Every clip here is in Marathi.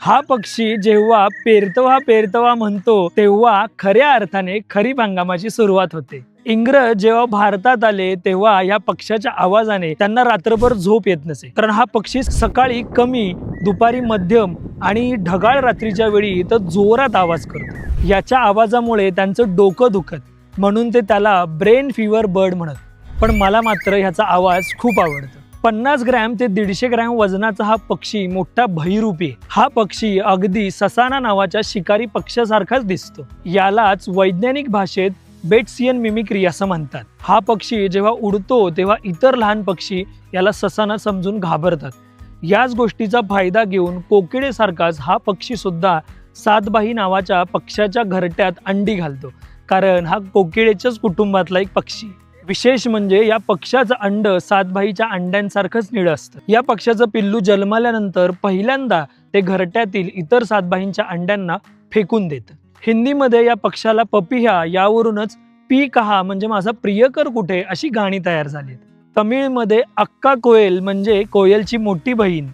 हा पक्षी जेव्हा पेरतवा पेरतवा म्हणतो तेव्हा खऱ्या अर्थाने खरीप हंगामाची सुरुवात होते। इंग्रज जेव्हा भारतात आले तेव्हा या पक्षाच्या आवाजाने त्यांना रात्रभर झोप येत नसे, कारण हा पक्षी सकाळी कमी, दुपारी मध्यम आणि ढगाळ रात्रीच्या वेळी तर जोरात आवाज करतो। याच्या आवाजामुळे त्यांचं डोकं दुखत, म्हणून ते त्याला ब्रेन फीवर बर्ड म्हणत। पण मला मात्र ह्याचा आवाज खूप आवडतो। 50 ग्रॅम ते 150 ग्रॅम वजनाचा हा पक्षी मोठा बहिरूपी आहे। हा पक्षी अगदी ससाना नावाच्या शिकारी पक्षासारखाच दिसतो। यालाच वैज्ञानिक भाषेत बेट्सियन मिमिक्री असं म्हणतात। हा पक्षी जेव्हा उडतो तेव्हा इतर लहान पक्षी याला ससाना समजून घाबरतात। याच गोष्टीचा फायदा घेऊन कोकिळेसारखाच हा पक्षी सुद्धा सातबाही नावाच्या पक्ष्याच्या घरट्यात अंडी घालतो, कारण हा कोकिळेच्याच कुटुंबातला एक पक्षी। विशेष म्हणजे या पक्षाचं अंड सातभाईच्या अंड्यांसारखंच निळं असतं। या पक्षाचं पिल्लू जन्मल्यानंतर पहिल्यांदा ते घरट्यातील इतर सातभाईंच्या अंड्यांना फेकून देतं। हिंदीमध्ये या पक्षाला पपिहा यावरूनच पी कहा म्हणजे माझा प्रियकर कुठे अशी गाणी तयार झालीत। तमिळमध्ये अक्का कोयल म्हणजे कोयलची मोठी बहीण,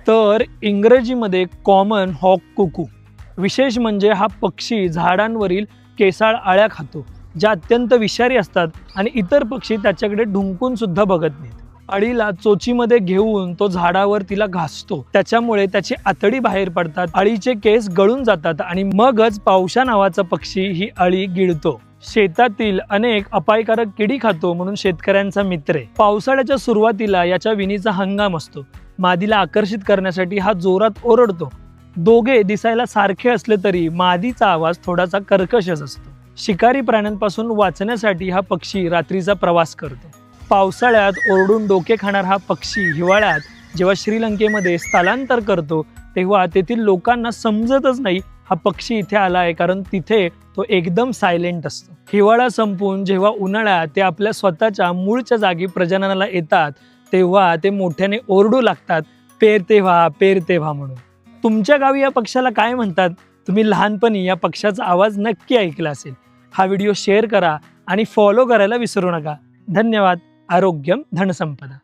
तर इंग्रजीमध्ये कॉमन हॉक कुकू। विशेष म्हणजे हा पक्षी झाडांवरील केसाळ आळ्या खातो, ज्या अत्यंत विषारी असतात आणि इतर पक्षी त्याच्याकडे ढुंकून सुद्धा बघत नाहीत। अळीला चोचीमध्ये घेऊन तो झाडावर तिला घासतो, त्याच्यामुळे त्याची आतडी बाहेर पडतात, अळीचे केस गळून जातात आणि मगच पावशा नावाचा पक्षी ही अळी गिळतो। शेतातील अनेक अपायकारक किडी खातो, म्हणून शेतकऱ्यांचा मित्र आहे। पावसाळ्याच्या सुरुवातीला याच्या विणीचा हंगाम असतो। मादीला आकर्षित करण्यासाठी हा जोरात ओरडतो। दोघे दिसायला सारखे असले तरी मादीचा आवाज थोडासा कर्कशच असतो। शिकारी प्राण्यांपासून वाचण्यासाठी हा पक्षी रात्रीचा प्रवास करतो। पावसाळ्यात ओरडून डोके खाणारा हा पक्षी हिवाळ्यात जेव्हा श्रीलंकेमध्ये स्थलांतर करतो तेव्हा तेथील लोकांना समजतच नाही हा पक्षी इथे आलाय, कारण तिथे तो एकदम सायलेंट असतो। हिवाळा संपून जेव्हा उन्हाळ्यात ते आपल्या स्वतःच्या मूळच्या जागी प्रजननाला येतात तेव्हा ते मोठ्याने ओरडू लागतात, पेरते व्हा पेरते व्हा म्हणून। तुमच्या गावी या पक्षाला काय म्हणतात? तुम्ही लहानपणी या पक्षाचा आवाज नक्की ऐकला असेल। हा व्हिडिओ शेअर करा आणि फॉलो करायला विसरू नका। धन्यवाद। आरोग्यम धनसंपदा।